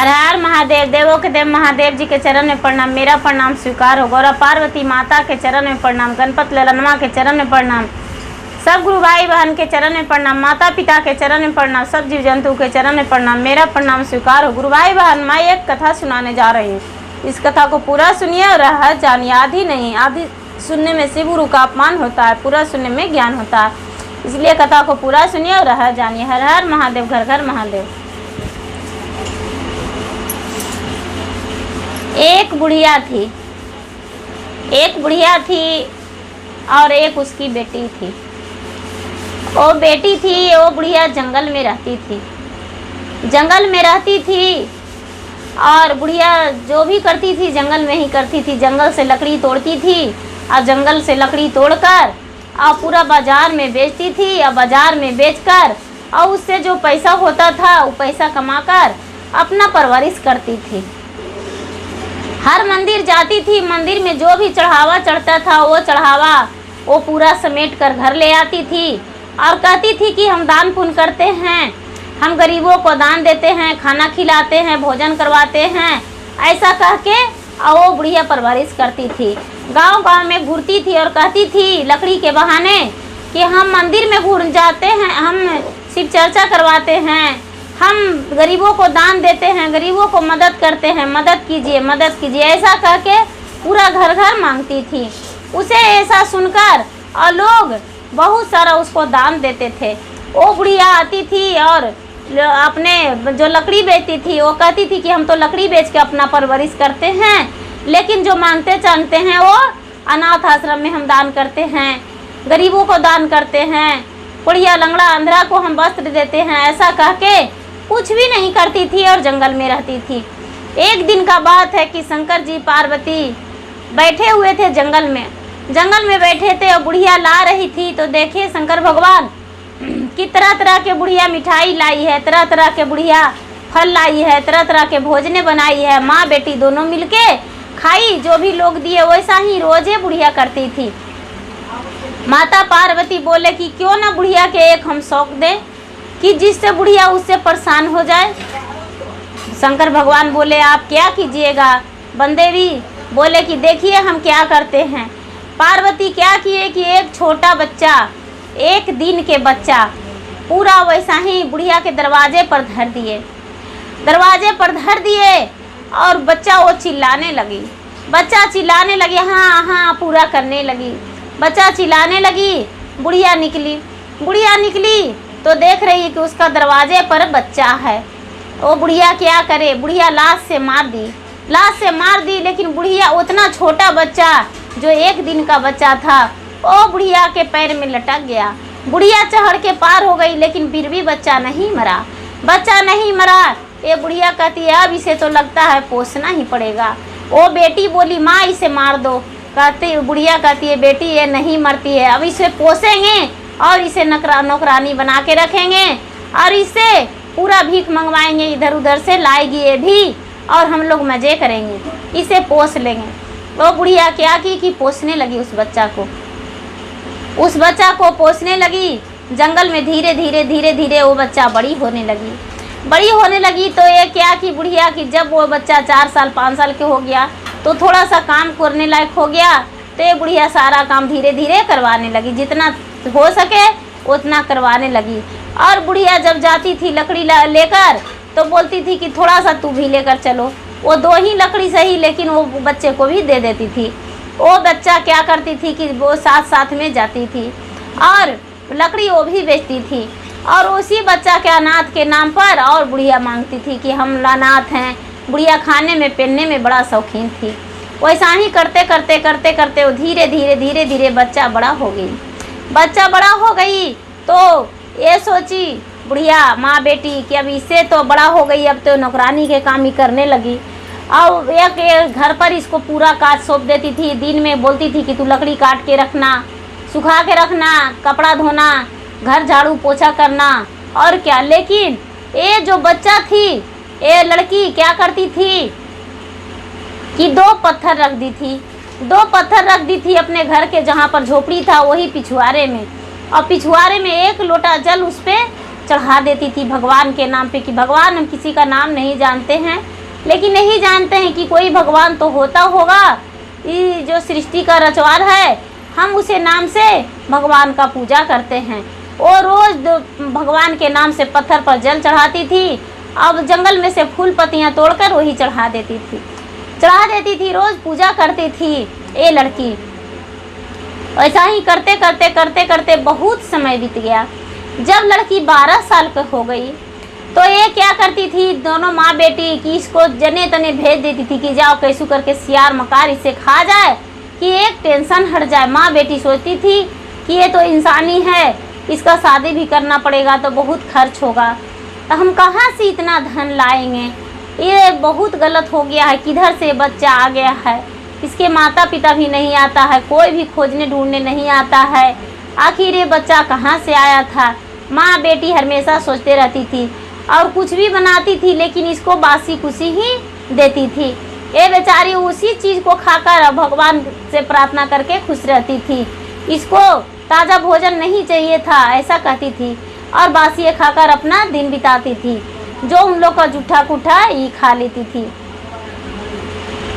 हर हर महादेव। देवों के देव महादेव जी के चरण में प्रणाम। मेरा प्रणाम स्वीकार हो। गौरा पार्वती माता के चरण में प्रणाम। गणपत ललनमा के चरण में प्रणाम। सब गुरु भाई बहन के चरण में प्रणाम। माता पिता के चरण में प्रणाम। सब जीव जंतु के चरण में प्रणाम। मेरा प्रणाम स्वीकार हो। गुरु भाई बहन, मैं एक कथा सुनाने जा रही हूँ। इस कथा को पूरा सुनिए और रह जानिए। आधी नहीं, आधी सुनने में शिव गुरु का अपमान होता है, पूरा सुनने में ज्ञान होता है। इसलिए कथा को पूरा सुनिए और रह जानिए। हर हर महादेव, घर घर महादेव। एक बुढ़िया थी और एक उसकी बेटी थी। वो बेटी थी, वो बुढ़िया जंगल में रहती थी और बुढ़िया जो भी करती थी जंगल में ही करती थी। जंगल से लकड़ी तोड़ती थी और जंगल से लकड़ी तोड़कर और पूरा बाजार में बेचती थी और बाजार में बेचकर और उससे जो पैसा होता था वो पैसा कमाकर अपना परवरिश करती थी। हर मंदिर जाती थी, मंदिर में जो भी चढ़ावा चढ़ता था वो चढ़ावा वो पूरा समेट कर घर ले आती थी और कहती थी कि हम दान पुण्य करते हैं, हम गरीबों को दान देते हैं, खाना खिलाते हैं, भोजन करवाते हैं। ऐसा कह के और वो बुढ़िया परवरिश करती थी। गांव गांव में घूरती थी और कहती थी लकड़ी के बहाने कि हम मंदिर में घूर जाते हैं, हम शिव चर्चा करवाते हैं, हम गरीबों को दान देते हैं, गरीबों को मदद करते हैं, मदद कीजिए। ऐसा कह के पूरा घर घर मांगती थी। उसे ऐसा सुनकर और लोग बहुत सारा उसको दान देते थे। वो बुढ़िया आती थी और अपने जो लकड़ी बेचती थी वो कहती थी कि हम तो लकड़ी बेच के अपना परवरिश करते हैं, लेकिन जो मांगते चाहते हैं वो अनाथ आश्रम में हम दान करते हैं, गरीबों को दान करते हैं, बुढ़िया लंगड़ा अंधरा को हम वस्त्र देते हैं। ऐसा कह के कुछ भी नहीं करती थी और जंगल में रहती थी। एक दिन का बात है कि शंकर जी पार्वती बैठे हुए थे जंगल में बैठे थे और बुढ़िया ला रही थी तो देखे शंकर भगवान कि तरह तरह के बुढ़िया मिठाई लाई है, तरह तरह के बुढ़िया फल लाई है, तरह तरह के भोजने बनाई है। माँ बेटी दोनों मिलके खाई, जो भी लोग दिए वैसा ही रोजे बुढ़िया करती थी। माता पार्वती बोले कि क्यों ना बुढ़िया के एक हम शौक दें कि जिससे बुढ़िया उससे परेशान हो जाए। शंकर भगवान बोले आप क्या कीजिएगा? बंदेवी बोले कि देखिए हम क्या करते हैं। पार्वती क्या किए कि एक छोटा बच्चा, एक दिन के बच्चा पूरा वैसा ही बुढ़िया के दरवाजे पर धर दिए और बच्चा वो चिल्लाने लगी, हाँ हाँ पूरा करने लगी। बच्चा चिल्लाने लगी, बुढ़िया निकली तो देख रही है कि उसका दरवाजे पर बच्चा है। वो बुढ़िया क्या करे, बुढ़िया लाश से मार दी। लेकिन बुढ़िया उतना छोटा बच्चा जो एक दिन का बच्चा था वो बुढ़िया के पैर में लटक गया। बुढ़िया चढ़ के पार हो गई लेकिन फिर भी बच्चा नहीं मरा। ये बुढ़िया कहती है अब इसे तो लगता है पोसना ही पड़ेगा। वो बेटी बोली माँ इसे मार दो। बुढ़िया कहती है बेटी ये नहीं मरती है, अब इसे पोसेंगे और इसे नौकरानी बना के रखेंगे और इससे पूरा भीख मंगवाएंगे, इधर उधर से लाएगी ये भी और हम लोग मज़े करेंगे, इसे पोस लेंगे। वो बुढ़िया क्या की कि पोसने लगी उस बच्चा को पोसने लगी। जंगल में धीरे धीरे वो बच्चा बड़ी होने लगी। तो ये क्या कि बुढ़िया की जब वो बच्चा 4 साल 5 साल के हो गया तो थोड़ा सा काम करने लायक हो गया तो ये बुढ़िया सारा काम धीरे धीरे करवाने लगी, जितना हो सके उतना करवाने लगी। और बुढ़िया जब जाती थी लकड़ी लेकर तो बोलती थी कि थोड़ा सा तू भी लेकर चलो। वो 2 ही लकड़ी सही लेकिन वो बच्चे को भी दे देती थी। वो बच्चा क्या करती थी कि वो साथ में जाती थी और लकड़ी वो भी बेचती थी और उसी बच्चा के अनाथ के नाम पर और बुढ़िया मांगती थी कि हम अनाथ हैं। बुढ़िया खाने में पहनने में बड़ा शौकीन थी। वैसा ही करते वो धीरे धीरे बच्चा बड़ा हो गई तो ये सोची बुढ़िया माँ बेटी कि अब इससे तो बड़ा हो गई, अब तो नौकरानी के काम ही करने लगी। और एक घर पर इसको पूरा काज सौंप देती थी। दिन में बोलती थी कि तू लकड़ी काट के रखना, सुखा के रखना, कपड़ा धोना, घर झाड़ू पोछा करना और क्या। लेकिन ये जो बच्चा थी, ये लड़की क्या करती थी कि 2 पत्थर रख दी थी अपने घर के जहाँ पर झोपड़ी था वही पिछुआरे में, और पिछुआरे में 1 लोटा जल उस पर चढ़ा देती थी भगवान के नाम पे कि भगवान हम किसी का नाम नहीं जानते हैं, लेकिन नहीं जानते हैं कि कोई भगवान तो होता होगा, ये जो सृष्टि का रचवार है, हम उसे नाम से भगवान का पूजा करते हैं। और रोज़ भगवान के नाम से पत्थर पर जल चढ़ाती थी। अब जंगल में से फूल पत्तियाँ तोड़कर वही चढ़ा देती थी, रोज़ पूजा करती थी ये लड़की। ऐसा ही करते करते करते करते बहुत समय बीत गया। जब लड़की 12 साल की हो गई तो ये क्या करती थी, दोनों माँ बेटी कि इसको जने तने भेज देती थी कि जाओ कैसू करके सियार मकार इसे खा जाए कि एक टेंशन हट जाए। माँ बेटी सोचती थी कि ये तो इंसानी है, इसका शादी भी करना पड़ेगा तो बहुत खर्च होगा, तो हम कहाँ से इतना धन लाएंगे, ये बहुत गलत हो गया है, किधर से बच्चा आ गया है, इसके माता पिता भी नहीं आता है, कोई भी खोजने ढूंढने नहीं आता है, आखिर ये बच्चा कहाँ से आया था। माँ बेटी हमेशा सोचते रहती थी और कुछ भी बनाती थी लेकिन इसको बासी कुसी ही देती थी। ये बेचारी उसी चीज़ को खाकर भगवान से प्रार्थना करके खुश रहती थी। इसको ताज़ा भोजन नहीं चाहिए था ऐसा कहती थी और बासी खाकर अपना दिन बिताती थी, जो उन लोग का जूठा कुठा ये खा लेती थी।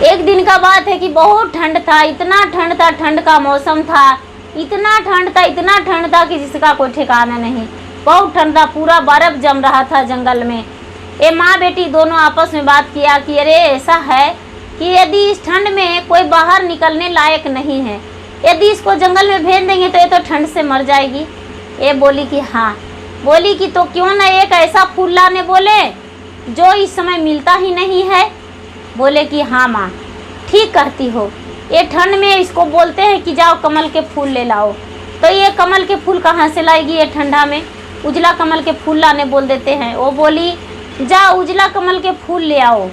एक दिन का बात है कि बहुत ठंड था, इतना ठंड था, ठंड का मौसम था, इतना ठंड था कि जिसका कोई ठिकाना नहीं। बहुत ठंड था, पूरा बर्फ जम रहा था जंगल में। ये माँ बेटी दोनों आपस में बात किया कि अरे ऐसा है कि यदि इस ठंड में कोई बाहर निकलने लायक नहीं है, यदि इसको जंगल में भेज देंगे तो ये तो ठंड से मर जाएगी। ये बोली कि हाँ, बोली कि तो क्यों ना एक ऐसा फूल लाने बोले जो इस समय मिलता ही नहीं है। बोले कि हाँ माँ ठीक कहती हो, ये ठंड में इसको बोलते हैं कि जाओ कमल के फूल ले लाओ, तो ये कमल के फूल कहाँ से लाएगी ये ठंडा में, उजला कमल के फूल लाने बोल देते हैं। वो बोली जाओ उजला कमल के फूल ले आओ,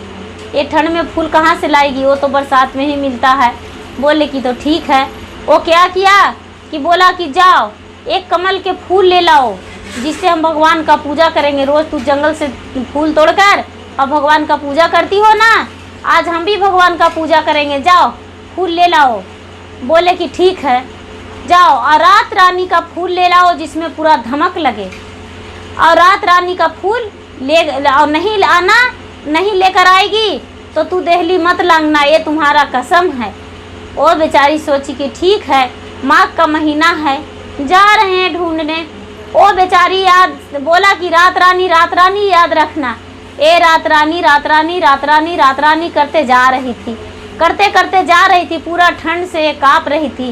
ये ठंड में फूल कहाँ से लाएगी, वो तो बरसात में ही मिलता है। बोले कि तो ठीक है। वो क्या किया कि बोला कि जाओ एक कमल के फूल ले लाओ जिससे हम भगवान का पूजा करेंगे। रोज़ तू जंगल से फूल तोड़कर और भगवान का पूजा करती हो ना, आज हम भी भगवान का पूजा करेंगे, जाओ फूल ले लाओ। बोले कि ठीक है जाओ, और रात रानी का फूल ले लाओ जिसमें पूरा धमक लगे, और रात रानी का फूल ले और नहीं लेकर आएगी तो तू देहली मत लांगना, ये तुम्हारा कसम है। वो बेचारी सोची कि ठीक है, माघ का महीना है, जा रहे हैं ढूंढने। वो बेचारी याद बोला कि रात रानी याद रखना। ए रात रानी करते जा रही थी, करते जा रही थी, पूरा ठंड से काँप रही थी।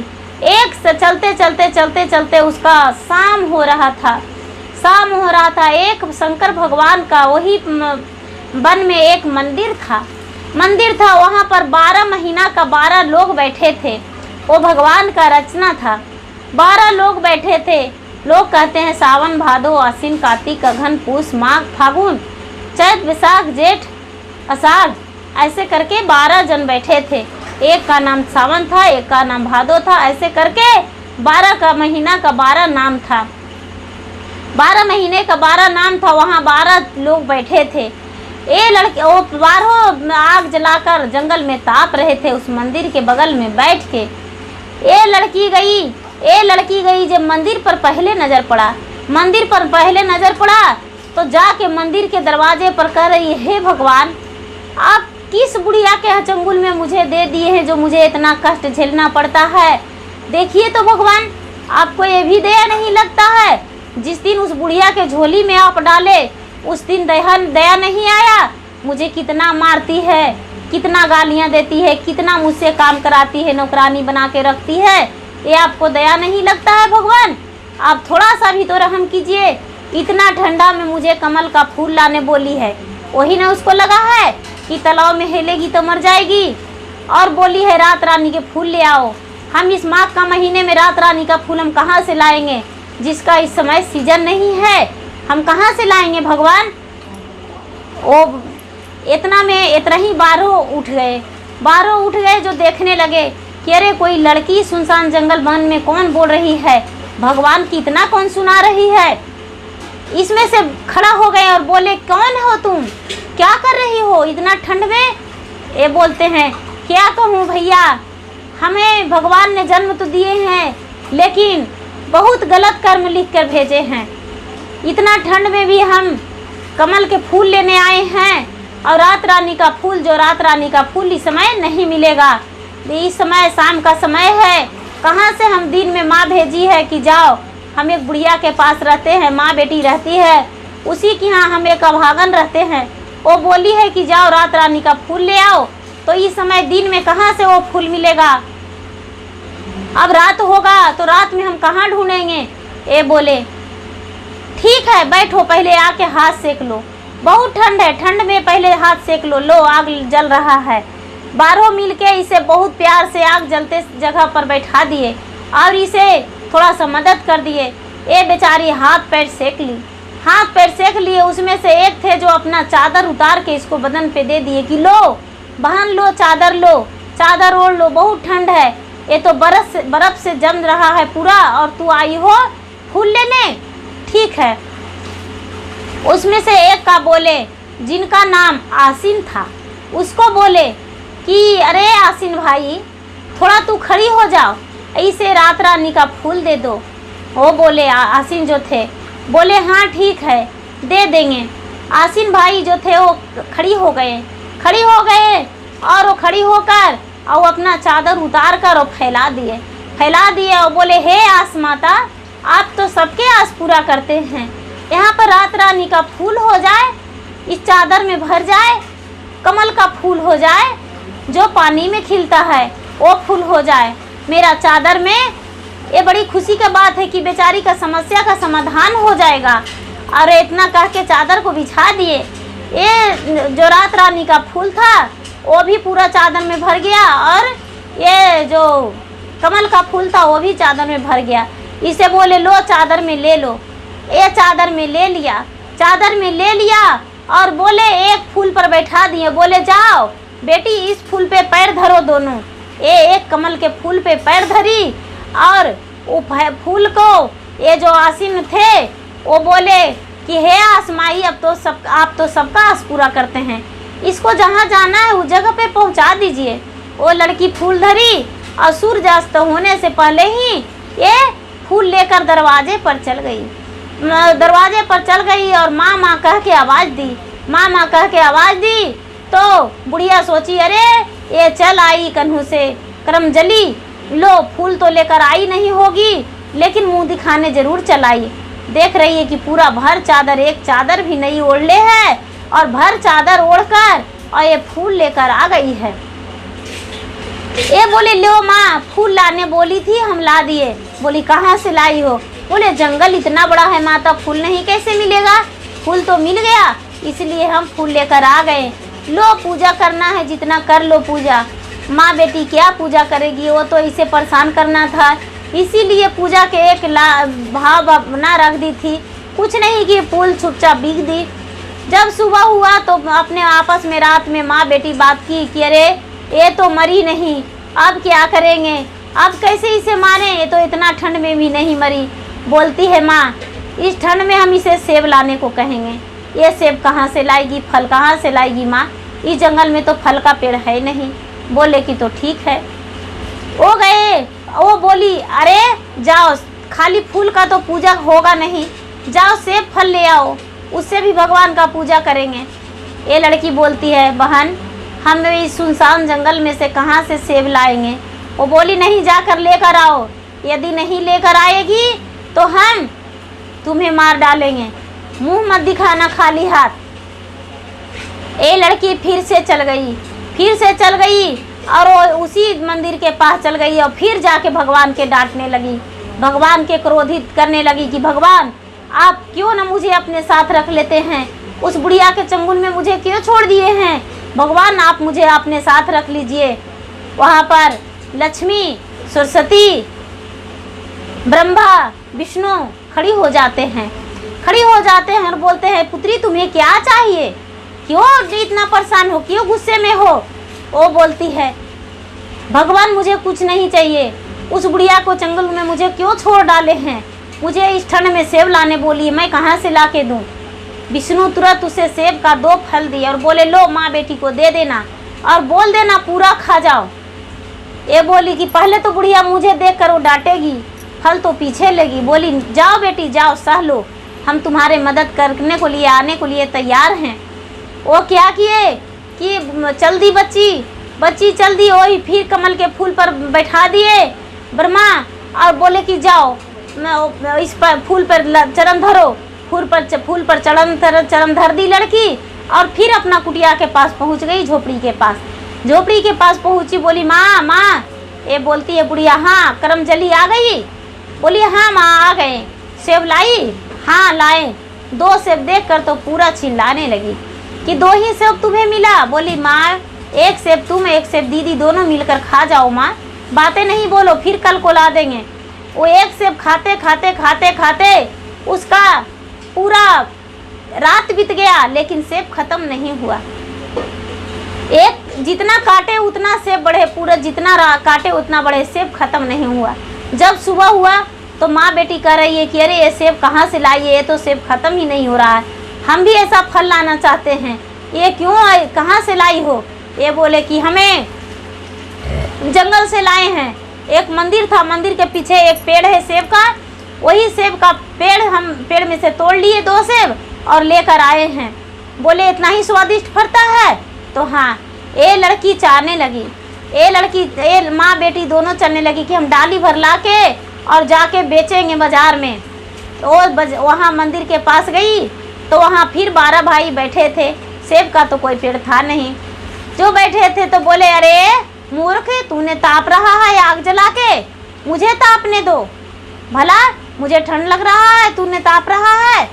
एक से चलते उसका शाम हो रहा था। एक शंकर भगवान का वही वन में एक मंदिर था, वहाँ पर 12 महीना का 12 लोग बैठे थे। वो भगवान का रचना था, 12 लोग बैठे थे। लोग कहते हैं सावन भादो आश्विन कार्तिक अघन पूस माघ फागुन चैत वैशाख जेठ आषाढ़, ऐसे करके 12 जन बैठे थे। एक का नाम सावन था, एक का नाम भादो था, ऐसे करके 12 का महीना का 12 नाम था, 12 महीने का 12 नाम था। वहाँ 12 लोग बैठे थे। ये लड़के वो 12 आग जलाकर जंगल में ताप रहे थे उस मंदिर के बगल में बैठ के। ये लड़की गई जब मंदिर पर पहले नज़र पड़ा तो जाके मंदिर के दरवाजे पर कह रही, हे भगवान आप किस बुढ़िया के चंगुल में मुझे दे दिए हैं जो मुझे इतना कष्ट झेलना पड़ता है। देखिए तो भगवान, आपको ये भी दया नहीं लगता है, जिस दिन उस बुढ़िया के झोली में आप डाले उस दिन दया नहीं आया। मुझे कितना मारती है, कितना गालियाँ देती है, कितना मुझसे काम कराती है, नौकरानी बना के रखती है, ये आपको दया नहीं लगता है भगवान? आप थोड़ा सा भी तो रहम कीजिए। इतना ठंडा में मुझे कमल का फूल लाने बोली है, वही ना उसको लगा है कि तालाब में हेलेगी तो मर जाएगी, और बोली है रात रानी के फूल ले आओ। हम इस माघ का महीने में रात रानी का फूल हम कहाँ से लाएंगे, जिसका इस समय सीजन नहीं है, हम कहाँ से लाएंगे भगवान? वो इतना ही 12 उठ गए जो देखने लगे कि अरे कोई लड़की सुनसान जंगल वन में कौन बोल रही है, भगवान की इतना कौन सुना रही है। इसमें से खड़ा हो गए और बोले, कौन हो तुम, क्या कर रही हो इतना ठंड में? ये बोलते हैं, क्या कहूँ भैया, हमें भगवान ने जन्म तो दिए हैं लेकिन बहुत गलत कर्म लिख कर भेजे हैं। इतना ठंड में भी हम कमल के फूल लेने आए हैं और रात रानी का फूल, जो रात रानी का फूल इस समय नहीं मिलेगा। इस समय शाम का समय है, कहाँ से हम दिन में माँ भेजी है कि जाओ, हम एक बुढ़िया के पास रहते हैं, माँ बेटी रहती है, उसी के यहाँ हम एक अभागन रहते हैं। वो बोली है कि जाओ रात रानी का फूल ले आओ, तो इस समय दिन में कहाँ से वो फूल मिलेगा। अब रात होगा तो रात में हम कहाँ ढूंढेंगे। ये बोले ठीक है बैठो, पहले आके हाथ सेक लो, बहुत ठंड है, ठंड में पहले हाथ सेक लो। लो आग जल रहा है। बारहों मिलके इसे बहुत प्यार से आग जलते जगह पर बैठा दिए और इसे थोड़ा सा मदद कर दिए। ये बेचारी हाथ पैर सेक ली, हाथ पैर सेक लिए। उसमें से एक थे जो अपना चादर उतार के इसको बदन पे दे दिए कि लो बहन, लो चादर ओढ़ लो, बहुत ठंड है, ये तो बर्फ से जम रहा है पूरा, और तू आई हो फूल लेने। ठीक है। उसमें से एक का बोले, जिनका नाम आसिन था, उसको बोले कि अरे आसिन भाई थोड़ा तू खड़ी हो जाओ, इसे रात रानी का फूल दे दो। वो बोले आसिन जो थे बोले हाँ ठीक है दे देंगे। आसिन भाई जो थे वो खड़ी हो गए और वो खड़ी होकर और अपना चादर उतार कर और फैला दिए और बोले हे आस माता, आप तो सबके आस पूरा करते हैं, यहाँ पर रात रानी का फूल हो जाए, इस चादर में भर जाए, कमल का फूल हो जाए, जो पानी में खिलता है वो फूल हो जाए मेरा चादर में। ये बड़ी खुशी का बात है कि बेचारी का समस्या का समाधान हो जाएगा। और इतना कह के चादर को बिछा दिए। ये जो रात रानी का फूल था वो भी पूरा चादर में भर गया और ये जो कमल का फूल था वो भी चादर में भर गया। इसे बोले लो चादर में ले लो। ये चादर में ले लिया और बोले एक फूल पर बैठा दिए। बोले जाओ बेटी इस फूल पे पैर धरो दोनों। ये एक कमल के फूल पे पैर धरी और वो फूल को ये जो आसिन थे वो बोले कि हे आसमाई, आप तो सबका आस पूरा करते हैं, इसको जहाँ जाना है उस जगह पे पहुँचा दीजिए। वो लड़की फूल धरी और सूर्यास्त होने से पहले ही ये फूल लेकर दरवाजे पर चल गई और माँ कह के आवाज़ दी। तो बुढ़िया सोची अरे ये चल आई कन्हू से करम जली, लो फूल तो लेकर आई नहीं होगी लेकिन मुंह दिखाने जरूर चल आई। देख रही है कि पूरा भर चादर, एक चादर भी नहीं ओढ़ ले है और भर चादर ओढ़कर और ये फूल लेकर आ गई है। ये बोले लो माँ फूल लाने बोली थी, हम ला दिए। बोली कहाँ से लाई हो? बोले जंगल इतना बड़ा है माता, फूल नहीं कैसे मिलेगा? फूल तो मिल गया इसलिए हम फूल लेकर आ गए। लो पूजा करना है जितना कर लो पूजा। माँ बेटी क्या पूजा करेगी, वो तो इसे परेशान करना था, इसीलिए पूजा के एक भाव बना रख दी थी। कुछ नहीं कि फूल चुपचाप बिक दी। जब सुबह हुआ तो अपने आपस में रात में माँ बेटी बात की कि अरे ये तो मरी नहीं, अब क्या करेंगे, अब कैसे इसे मारें, ये तो इतना ठंड में भी नहीं मरी। बोलती है माँ इस ठंड में हम इसे सेब लाने को कहेंगे, ये सेब कहाँ से लाएगी, फल कहाँ से लाएगी माँ, इस जंगल में तो फल का पेड़ है नहीं। बोले कि तो ठीक है। वो गए, वो बोली अरे जाओ खाली फूल का तो पूजा होगा नहीं, जाओ सेब फल ले आओ, उससे भी भगवान का पूजा करेंगे। ये लड़की बोलती है बहन हम इस सुनसान जंगल में से कहाँ से सेब लाएंगे। वो बोली नहीं जाकर लेकर आओ, यदि नहीं लेकर आएगी तो हम तुम्हें मार डालेंगे, मुंह मत दिखाना खाली हाथ। ये लड़की फिर से चल गई और वो उसी मंदिर के पास चल गई और फिर जाके भगवान के डांटने लगी, भगवान के क्रोधित करने लगी कि भगवान आप क्यों न मुझे अपने साथ रख लेते हैं, उस बुढ़िया के चंगुल में मुझे क्यों छोड़ दिए हैं, भगवान आप मुझे अपने साथ रख लीजिए। वहाँ पर लक्ष्मी, सरस्वती, ब्रह्मा, विष्णु खड़ी हो जाते हैं और बोलते हैं पुत्री तुम्हें क्या चाहिए, क्यों इतना परेशान हो, क्यों गुस्से में हो। वो बोलती है भगवान मुझे कुछ नहीं चाहिए, उस बुढ़िया को जंगल में मुझे क्यों छोड़ डाले हैं, मुझे इस ठंड में सेब लाने बोली, मैं कहाँ से ला के दूँ। विष्णु तुरंत उसे सेब का 2 फल दिए और बोले लो माँ बेटी को दे देना और बोल देना पूरा खा जाओ। ये बोली कि पहले तो बुढ़िया मुझे देख कर वो डांटेगी, फल तो पीछे लेगी। बोली जाओ बेटी जाओ सह लो, हम तुम्हारे मदद करने को लिए आने को लिए तैयार हैं। वो क्या किए कि चल दी बच्ची चल दी, वही फिर कमल के फूल पर बैठा दिए ब्रह्मा और बोले कि जाओ इस पर फूल पर चरण धरो। फूल पर चरण धर दी लड़की और फिर अपना कुटिया के पास पहुंच गई, झोपड़ी के पास पहुंची। बोली माँ माँ, ये बोलती है बुढ़िया हाँ करमजली आ गई। बोली हाँ माँ आ गए। सेब लाई? हाँ लाए। 2 सेब देखकर तो पूरा चिल्लाने लगी कि 2 ही सेब तुम्हें मिला। बोली माँ 1 सेब तुम 1 सेब दीदी दोनों मिलकर खा जाओ माँ, बातें नहीं बोलो फिर कल को ला देंगे। वो 1 सेब खाते खाते उसका पूरा रात बीत गया लेकिन सेब खत्म नहीं हुआ। एक जितना काटे उतना सेब बढ़े, पूरा जितना काटे उतना बढ़े, सेब खत्म नहीं हुआ। जब सुबह हुआ तो माँ बेटी कह रही है कि अरे ये सेब कहाँ से लाई है, ये तो सेब खत्म ही नहीं हो रहा है, हम भी ऐसा फल लाना चाहते हैं, ये क्यों कहाँ से लाई हो? ये बोले कि हमें जंगल से लाए हैं। एक मंदिर था, मंदिर के पीछे एक पेड़ है सेब का, वही सेब का पेड़ हम पेड़ में से तोड़ लिए 2 सेब और लेकर आए हैं। बोले इतना ही स्वादिष्ट फलता है? तो हाँ। ये लड़की चाहने लगी, ये माँ बेटी दोनों चलने लगी कि हम डाली भर ला के और जाके बेचेंगे बाजार में। तो वहाँ मंदिर के पास गई तो वहाँ फिर 12 भाई बैठे थे, सेब का तो कोई पेड़ था नहीं। जो बैठे थे तो बोले अरे मूर्ख, तूने ताप रहा है आग जला के, मुझे तापने दो, भला मुझे ठंड लग रहा है, तूने ताप रहा है।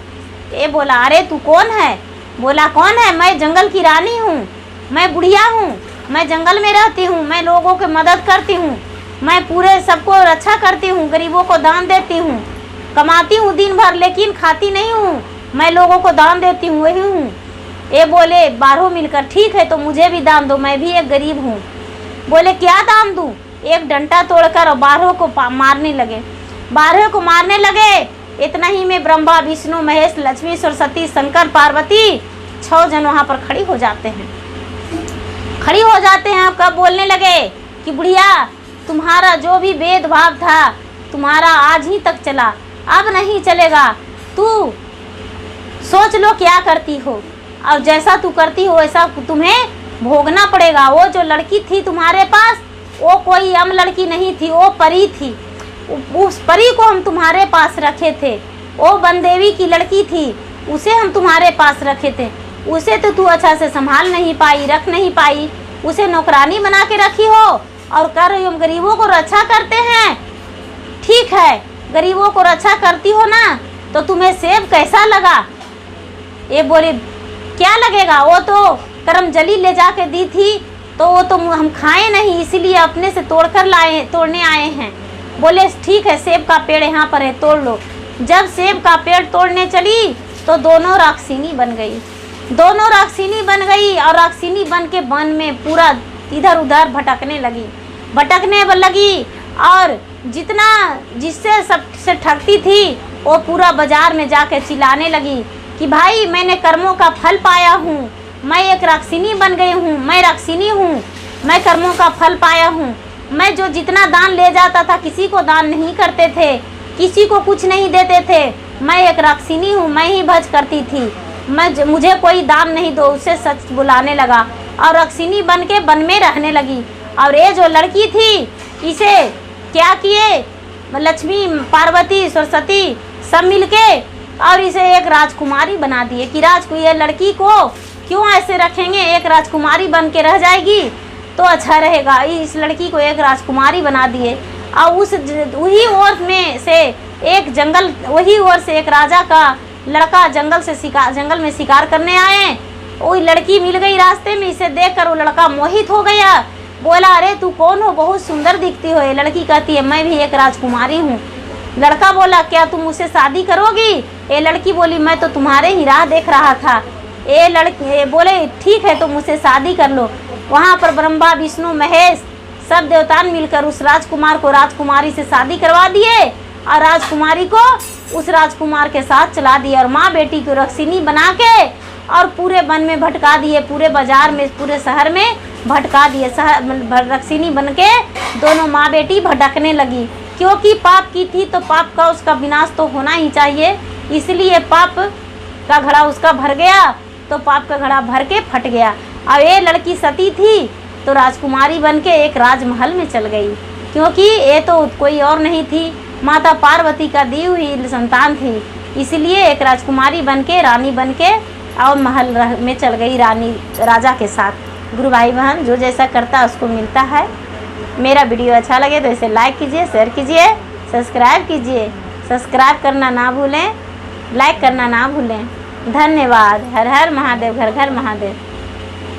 ये बोला अरे तू कौन है? बोला कौन है, मैं जंगल की रानी हूँ, मैं बुढ़िया हूँ, मैं जंगल में रहती हूँ, मैं लोगों की मदद करती हूँ, मैं पूरे सबको रक्षा करती हूँ, गरीबों को दान देती हूँ, कमाती हूँ दिन भर लेकिन खाती नहीं हूँ, मैं लोगों को दान देती हूँ, वही हूँ। ये बोले 12 मिलकर ठीक है तो मुझे भी दान दो, मैं भी एक गरीब हूँ। बोले क्या दान दूँ? एक डंडा तोड़कर और 12 को मारने लगे। 12 को मारने लगे। इतना ही में ब्रह्मा विष्णु महेश लक्ष्मी सरस्वती शंकर पार्वती 6 जन वहाँ पर खड़ी हो जाते हैं। कब बोलने लगे कि बुढ़िया तुम्हारा जो भी भेदभाव था तुम्हारा आज ही तक चला, अब नहीं चलेगा, तू सोच लो क्या करती हो और जैसा तू करती हो वैसा तुम्हें भोगना पड़ेगा। वो जो लड़की थी तुम्हारे पास वो कोई आम लड़की नहीं थी, वो परी थी, उस परी को हम तुम्हारे पास रखे थे, वो बनदेवी की लड़की थी, उसे हम तुम्हारे पास रखे थे, उसे तो तू अच्छा से संभाल नहीं पाई, रख नहीं पाई, उसे नौकरानी बना के रखी हो और कर रही हो हम गरीबों को रक्षा करते हैं। ठीक है गरीबों को रक्षा करती हो ना, तो तुम्हें सेब कैसा लगा? ये बोले क्या लगेगा, वो तो करमजली ले जाके दी थी तो वो तो हम खाए नहीं, इसीलिए अपने से तोड़ने आए हैं। बोले ठीक है सेब का पेड़ यहाँ पर है, तोड़ लो। जब सेब का पेड़ तोड़ने चली तो दोनों राक्षिनी बन गई और राक्षिनी बन के वन में पूरा इधर उधर भटकने लगी और जितना जिससे सबसे ठगती थी वो पूरा बाजार में जाके चिल्लाने लगी कि भाई मैंने कर्मों का फल पाया हूँ, मैं एक राक्षिनी बन गई हूँ, मैं राक्षिनी हूँ, मैं कर्मों का फल पाया हूँ। मैं जो जितना दान ले जाता था किसी को दान नहीं करते थे, किसी को कुछ नहीं देते थे, मैं एक राक्षिनी हूँ, मैं ही भज करती थी, मुझे कोई दान नहीं दो, उसे सच बुलाने लगा और राक्षिनी बन के वन में रहने लगी। और ये जो लड़की थी इसे क्या किए लक्ष्मी पार्वती सरस्वती सब मिलके और इसे एक राजकुमारी बना दिए कि ये लड़की को क्यों ऐसे रखेंगे, एक राजकुमारी बन के रह जाएगी तो अच्छा रहेगा। इस लड़की को एक राजकुमारी बना दिए और वही ओर से एक राजा का लड़का जंगल में शिकार करने आए, वही लड़की मिल गई रास्ते में, इसे देखकर वो लड़का मोहित हो गया। बोला अरे तू कौन हो, बहुत सुंदर दिखती हो। ये लड़की कहती है मैं भी एक राजकुमारी हूँ। लड़का बोला क्या तुम मुझसे शादी करोगी? ये लड़की बोली मैं तो तुम्हारे ही राह देख रहा था। ये लड़के बोले ठीक है तो मुझसे शादी कर लो। वहाँ पर ब्रह्मा विष्णु महेश सब देवतान मिलकर उस राजकुमार को राजकुमारी से शादी करवा दिए और राजकुमारी को उस राजकुमार के साथ चला दिया और माँ बेटी को राक्षिनी बना के और पूरे वन में भटका दिए, पूरे बाजार में पूरे शहर में भटका दिए। राक्षिनी बन के दोनों माँ बेटी भटकने लगी, क्योंकि पाप की थी तो पाप का उसका विनाश तो होना ही चाहिए, इसलिए पाप का घड़ा उसका भर गया तो पाप का घड़ा भर के फट गया। अब ये लड़की सती थी तो राजकुमारी बन के एक राजमहल में चल गई, क्योंकि ये तो कोई और नहीं थी, माता पार्वती का दी हुई संतान थी। इसलिए एक राजकुमारी बन के, रानी बन के और महल में चल गई रानी राजा के साथ। गुरु भाई बहन, जो जैसा करता है उसको मिलता है। मेरा वीडियो अच्छा लगे तो इसे लाइक कीजिए, शेयर कीजिए, सब्सक्राइब कीजिए। सब्सक्राइब करना ना भूलें, लाइक करना ना भूलें। धन्यवाद। हर हर महादेव, घर घर महादेव।